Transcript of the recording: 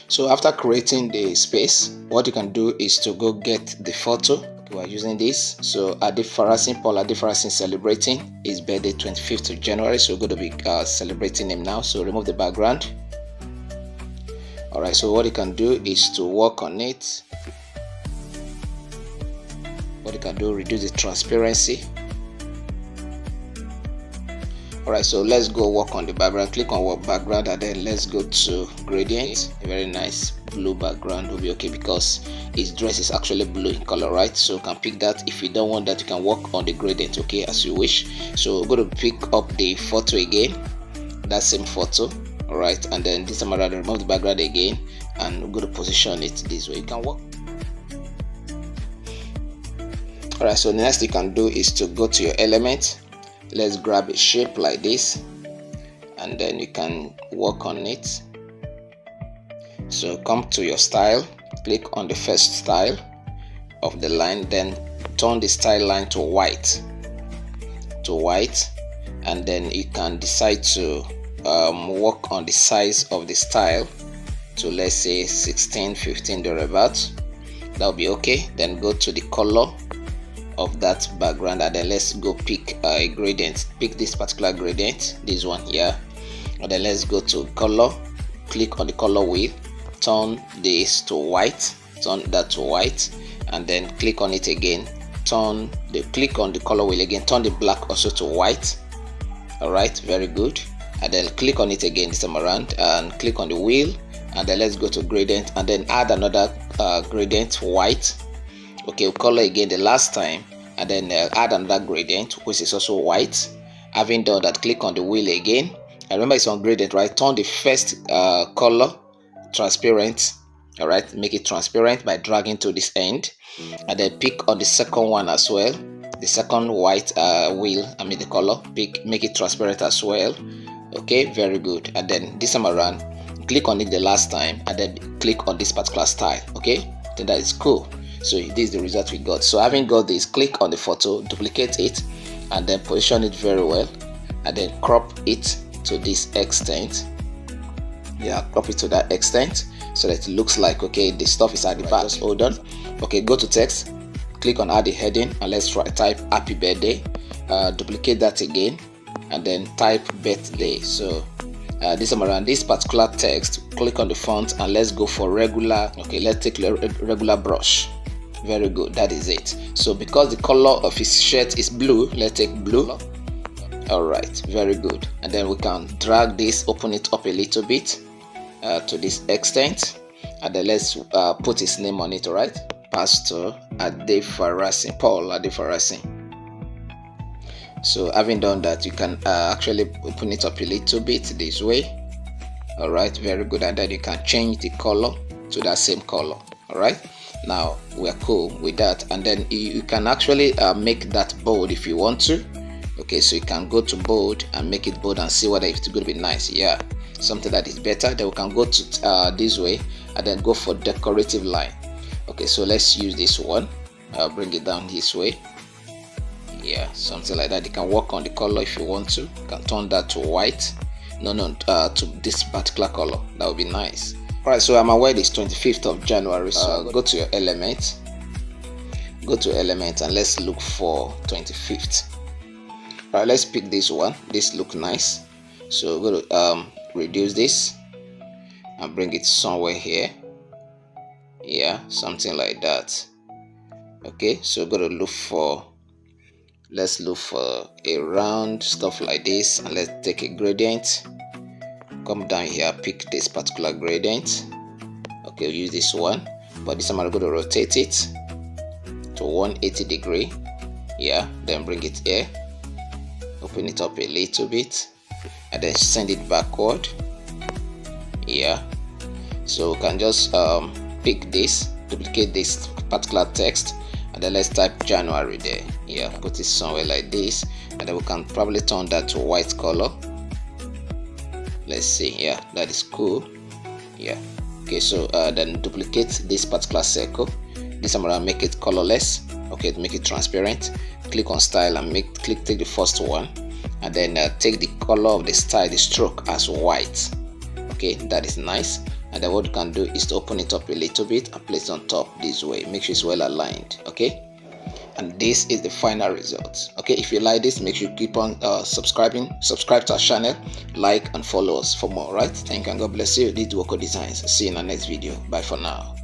So after creating the space, what you can do is to go get the photo. We are using this. So Adefarasin, Paul Adefarasin, celebrating his birthday 25th of January. So we're going to be celebrating him now. So remove the background. Alright, so what you can do is to work on it. What you can do, reduce the transparency. Alright, so let's go work on the background. Click on work background and then let's go to gradient. A very nice blue background will be okay because his dress is actually blue in color, right? So you can pick that. If you don't want that, you can work on the gradient, okay, as you wish. So we're going to pick up the photo again, that same photo. Alright, and then this time around, remove the background again and we're going to position it this way. You can work. Alright, so the next thing you can do is to go to your element. Let's grab a shape like this and then you can work on it. So come to your style, click on the first style of the line, then turn the style line to white, and then you can decide to work on the size of the style to, let's say, 16, 15 thereabouts. That'll be okay. Then go to the color of that background and then let's go pick a gradient. Pick this particular gradient, this one here, and then let's go to color. Click on the color wheel, turn this to white, turn that to white, and then click on it again. Click on the color wheel again, turn the black also to white. Alright, very good. And then click on it again this time around and click on the wheel, and then let's go to gradient and then add another gradient, white. Okay, we'll color again the last time and then add another gradient which is also white. Having done that, click on the wheel again, and remember it's on gradient, right? Turn the first color transparent. All right, make it transparent by dragging to this end, and then pick on the second one as well, the second white wheel, I mean the color, make it transparent as well. Okay, very good. And then this time around, click on it the last time and then click on this particular style. Okay, then that is cool. So this is the result we got. So having got this, click on the photo, duplicate it, and then position it very well, and then crop it to this extent. Yeah, crop it to that extent so that it looks like, okay, the stuff is at the back. Just hold on. Okay, go to text, click on add the heading, and let's type happy birthday. Duplicate that again and then type birthday. So this time around, this particular text, click on the font and let's go for regular. Okay, let's take regular brush. Very good, that is it. So because the color of his shirt is blue, let's take blue. All right, very good. And then we can drag this, open it up a little bit to this extent, and then let's put his name on it. All right, Pastor Adefarasin, Paul Adefarasin. So having done that, you can actually open it up a little bit this way. All right, very good. And then you can change the color to that same color. All right, now we're cool with that. And then you can actually make that bold if you want to. Okay, so you can go to bold and make it bold and see whether it's going to be nice. Yeah, something that is better. Then we can go to this way and then go for decorative line. Okay, so let's use this one. Bring it down this way. Yeah, something like that. You can work on the color if you want to. You can turn that to white. To this particular color. That would be nice. Alright, so I'm aware it's 25th of January. So go to your element. Go to element and let's look for 25th. Alright, let's pick this one. This looks nice. So go to reduce this and bring it somewhere here. Yeah, something like that. Okay, so go to look for, let's look for a round stuff like this, and let's take a gradient. Come down here, pick this particular gradient. Okay, we'll use this one, but this time I'm going to rotate it to 180 degree. Yeah, then bring it here, open it up a little bit, and then send it backward. Yeah, so we can just pick this, duplicate this particular text, and then let's type January there. Yeah, put it somewhere like this, and then we can probably turn that to white color. Let's see. Yeah, that is cool. Yeah, okay, so then duplicate this particular circle. This time around, make it colorless. Okay, make it transparent. Click on style and take the first one, and then take the color of the style, the stroke, as white. Okay, that is nice. and then what you can do is to open it up a little bit and place it on top this way. Make sure it's well aligned. Okay, and this is the final result. Okay, if you like this, make sure you keep on subscribe to our channel, like and follow us for more. Right, thank you and God bless you. This is Woko Designs. See you in the next video. Bye for now.